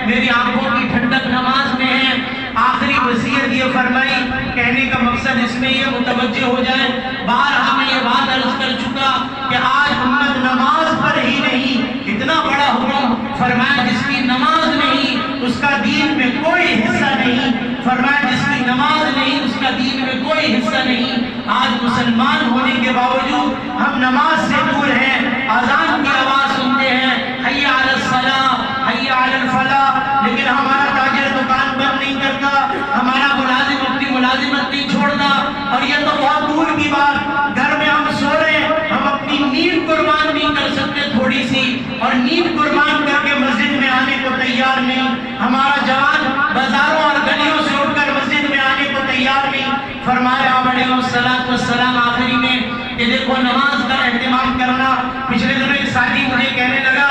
میری آنکھوں کی ٹھنڈک نماز میں ہے۔ آخری وصیت یہ فرمائی، کہنے کا مقصد اس میں یہ متوجہ ہو جائے، بارہا میں یہ بات عرض کر چکا کہ آج امت نماز پر ہی نہیں، اتنا بڑا حکم فرمایا جس کی نماز نہیں اس کا دین میں کوئی حصہ نہیں، فرمایا جس کی نماز نہیں اس کا دین میں کوئی حصہ نہیں۔ آج مسلمان ہونے کے باوجود ہم نماز سے دور ہیں، اذان کی آواز سنتے ہیں، حی علی الصلاۃ حی علی الفلاح، لیکن ہمارا تاجر دکان بند نہیں کرتا، ہمارا ملازم اپنی ملازمت نہیں چھوڑتا، اور یہ تو بہت دور کی بات، گھر میں ہم سو رہے ہیں، ہم اپنی نیند قربان نہیں کر سکتے تھوڑی سی، اور نیند قربان کر کے مسجد میں آنے کو تیار نہیں، ہمارا جوان بازاروں اور گلیوں سے اٹھ کر مسجد میں آنے کو تیار نہیں۔ فرمایا آپ علیہ السلام آخری میں کہ دیکھو نماز کا اہتمام کرنا۔ پچھلے دنوں ایک ساتھی مجھے کہنے لگا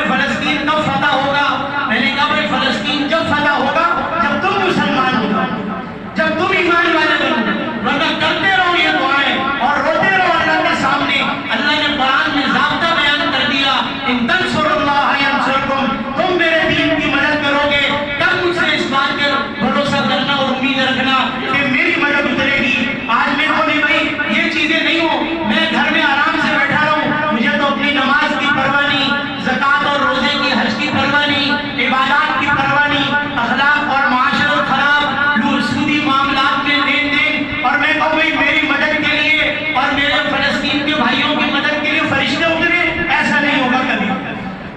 فلسطین کب فتح ہوگا؟ میں نے کہا بھائی فلسطین جب فتح ہوگا جب تم مسلمان ہوگا، جب تم ایمان والے بنو، ورنہ کرتے رہو یہ دعائیں اور روتے رہو اللہ کے سامنے۔ اللہ نے قرآن میں ضابطہ بیان کر دیا، ان تنصروا اللہ ینصرکم، تم میرے دین کی مدد کرو گے، تب مجھ سے اس بات کا بھروسہ کرنا اور امید رکھنا کہ میری مدد اترے گی۔ آج میں کو نہیں بھائی یہ چیزیں نہیں ہوں، میں گھر میں آرام سے بیٹھا رہوں، مجھے تو اپنی نماز کی پرواہ نہیں، زکوٰۃ اور روزے کی، حج کی پرواہ نہیں، عبادات کی پرواہ نہیں، اخلاق اور معاشرت خراب، سودی معاملات میں لین دین، اور میں کہوں بھائی میری مدد کے لیے اور میرے فلسطین کے بھائیوں کی مدد کے لیے فرشتے اترے، ایسا نہیں ہوگا کبھی۔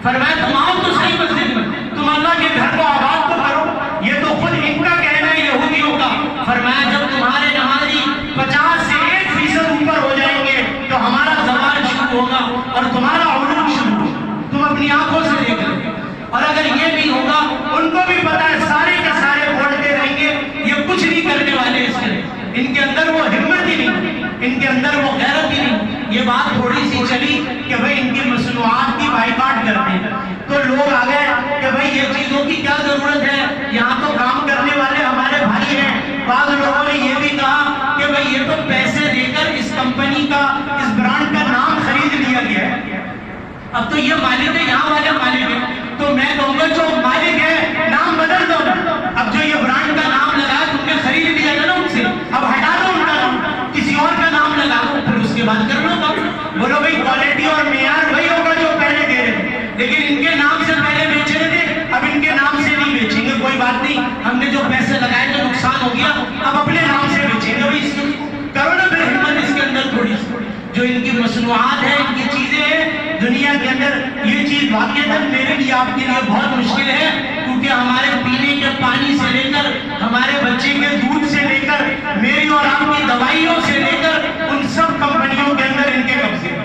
فرمایا تم آؤ تو صحیح مسجد میں، تم اللہ کے گھر کو آباد تو کرو، یہ تو خود ان کا کہنا ہے یہودیوں کا۔ فرمایا جب تمہارے نمازی 50 سے 1% اوپر ہو جائیں گے تو ہمارا زوال شروع ہوگا اور تمہارا عروج شروع ہوگا، تم اپنی آنکھوں سے دیکھ لیں۔ اور اگر یہ نہیں ہوگا، ان کو بھی پتا ہے سارے کے سارے بولتے رہیں گے، یہ کچھ نہیں کرنے والے، اس کے ان کے اندر وہ ہمت ہی نہیں، ان کے اندر وہ غیرت ہی نہیں۔ یہ بات تھوڑی سی چلی کہ بھائی ان کی مصنوعات کی بائیکاٹ کرتے ہیں، تو لوگ آ گئے کہ بھائی یہ چیزوں کی کیا ضرورت ہے، یہاں تو کام کرنے والے ہمارے بھائی ہیں۔ بعض لوگوں نے یہ بھی کہا کہ بھائی یہ تو پیسے دے کر اس کمپنی کا، اس برانڈ کا نام خرید لیا گیا ہے، اب تو یہ مالک ہے، یہاں والے مالک ہے، تو میں کہوں گا جو مالک ہے نام بدل دو، اب جو یہ برانڈ کا نام لگا تم نے خرید لیا تھا نا ان سے، اب ہٹا دو ان کا نام، کسی اور کا نام لگا دو، پھر اس کے بعد کر لو بات۔ بولو بھائی کوالٹی اور معیار وہی ہوگا جو پہلے دے رہے تھے، لیکن ان کے نام سے پہلے بیچ رہے تھے، اب ان کے نام سے نہیں بیچیں گے، کوئی بات نہیں، ہم نے جو پیسے لگائے تو نقصان ہو گیا، اب اپنے نام سے بیچیں گے۔ بھائی کرو نا پھر ہمت اس کے اندر تھوڑی سی، جو ان کی مصنوعات ہیں، ان کی چیزیں ہیں دنیا کے اندر، یہ چیز واقعتاً میرے لیے آپ کے لیے بہت مشکل ہے، کیونکہ ہمارے پینے کے پانی سے لے کر، ہمارے بچے کے دودھ سے لے کر، میری اور آپ کی دوائیوں سے لے کر، ان سب کمپنیوں کے اندر ان کے قبضے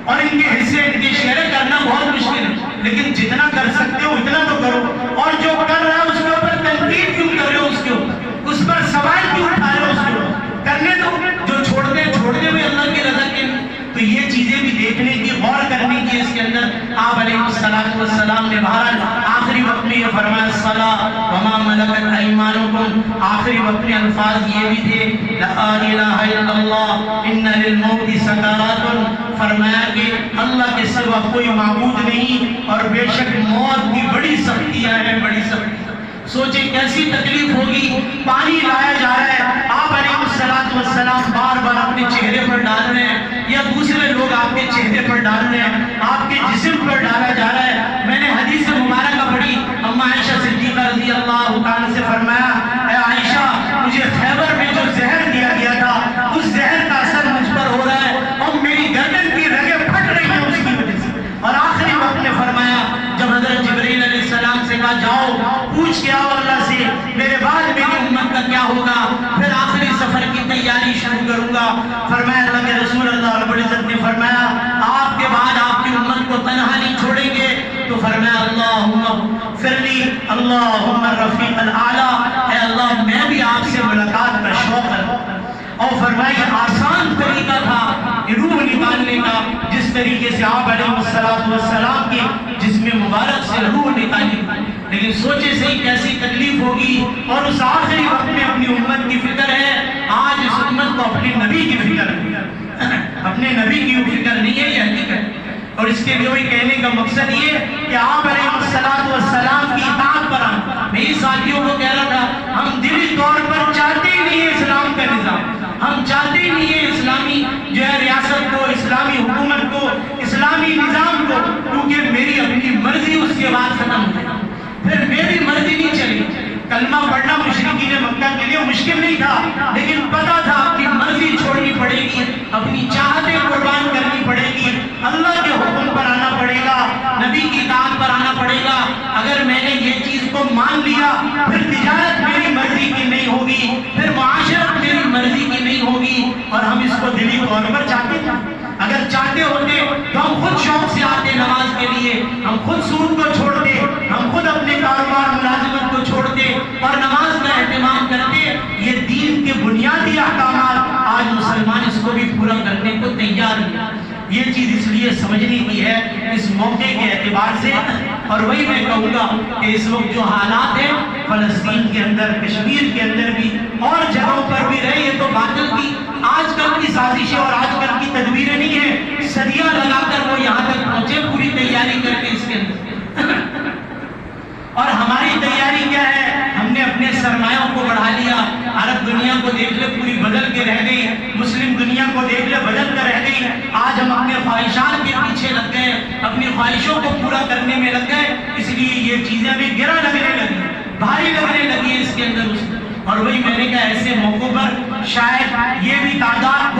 اور ان کے حصے، ان کے شیئر کرنا بہت مشکل ہے، لیکن جتنا کر سکتے ہو اتنا تو کرو، اور جو کر رہا ہے اس کے اوپر تنقید کیوں کر رہے ہو، اس کے اوپر اس پر سوال کیوں اٹھا رہے ہو، اس کے اوپر کرنے دو، جو چھوڑتے ہوئے اللہ کی رضا کے لیے۔ تو یہ چیزیں بھی دیکھنے کی، غور کرنے کی اس کے اندر۔ آپ علیہ السلام نے بہرحال آخری وقت میں یہ فرمایا الصلاۃ وما ملکت ایمانکم، آخری وقت میں الفاظ یہ بھی تھے لا الہ الا اللہ ان للموت سکرات، فرمایا کہ اللہ کے سوا کوئی معبود نہیں اور بے شک موت کی بڑی سختیاں ہیں، بڑی سختیاں۔ سوچیں کیسی تکلیف ہوگی، پانی لایا جا رہا ہے، آپ علیہ السلام بار بار اپنے چہرے پر ڈال رہے ہیں یا دوسرے لوگ آپ کے چہرے پر ڈال رہے ہیں، آپ کے جسم پر ڈالا جا رہا ہے۔ میں نے حدیث مبارکہ پڑھی، اماں عائشہ صدیقہ رضی اللہ تعالیٰ سے فرمایا اے عائشہ مجھے خیبر میں جو زہر دیا گیا تھا اس زہر کا اثر مجھ پر ہو رہا ہے اور میری گردن کی رگیں پھٹ رہی ہیں اس کی وجہ سے۔ اور آخری وقت نے فرمایا جب حضرت جبرائیل علیہ السلام سے کہا جاؤ پوچھ کے آؤ اللہ سے میرے بعد میری امت کا کیا ہوگا، پھر آخری سفر کی تیاری شروع کروں گا۔ فرمایا اللہ کے رسول اللہ رب العزت نے فرمایا آپ کے بعد آپ کی امت کو تنہا نہیں چھوڑیں گے، تو فرمایا اللہم اغفر لی اللہم الرفیق الاعلیٰ، اے اللہ میں بھی آپ سے ملاقات کا شوق ہے۔ اور فرمایا آسان طریقہ تھا روح نکالنے کا، جس طریقے سے آپ علیہ السلام کے جسم مبارک سے روح نکالی، لیکن سوچے صحیح کیسی تکلیف ہوگی، اور اس آخری وقت میں اپنی امت کی فکر ہے۔ آج اس امت کو اپنے نبی کی فکر ہے، اپنے نبی کی فکر نہیں ہے، یہ حقیقت۔ اور اس کے لیے کہنے کا مقصد یہ کہ آپ علیہ السلام کی اطاعت پر کلمہ پڑھنا مشرکین مکہ کے لیے مشکل نہیں تھا، لیکن پتا تھا اپنی مرضی چھوڑنی پڑے گی، اپنی چاہتیں قربان کرنی پڑے گی، اللہ کے حکم پر آنا پڑے گا، نبی کی اطاعت پر آنا پڑے گا۔ اگر میں نے یہ چیز کو مان لیا، پھر تجارت میری مرضی کی نہیں ہوگی، پھر معاشرت میری مرضی کی نہیں ہوگی، اور ہم اس کو دلی طور پر چاہتے تھے۔ اگر چاہتے ہوتے تو ہم خود شوق سے آتے نماز کے لیے، ہم خود سود کو چھوڑتے، ہم خود اپنے کاروبار ملازمت کو چھوڑتے اور نماز کا اہتمام کرتے۔ یہ دین کے بنیادی احکامات آج مسلمان اس کو بھی پورا کرنے کو تیار ہیں۔ یہ چیز اس لیے سمجھنے کی ہے اس موقع کے اعتبار سے، اور وہی میں کہوں گا کہ اس وقت جو حالات ہیں فلسطین کے اندر، کشمیر کے اندر بھی اور جگہوں پر بھی رہے، یہ تو باطل کی آج کل کی سازشیں اور آج کل کی تدبیریں نہیں ہیں، صدیاں لگا کر وہ یہاں تک پہنچے پوری تیاری کر کے اس کے اندر۔ اور ہماری تیاری کیا ہے؟ ہم نے اپنے سرمایوں کو بڑھا لیا، عرب دنیا کو دیکھ لے پوری بدل کے رہ گئی، مسلم دنیا کو دیکھ لے بدل کر رہ گئی، آج ہم اپنے خواہشات کے پیچھے لگ گئے، اپنی خواہشوں کو پورا کرنے میں لگ گئے، اس لیے یہ چیزیں بھی گرا لگنے لگی، بھاری لگنے لگی اس کے اندر۔ اور وہی میں نے کہا ایسے موقعوں پر شاید یہ بھی تعداد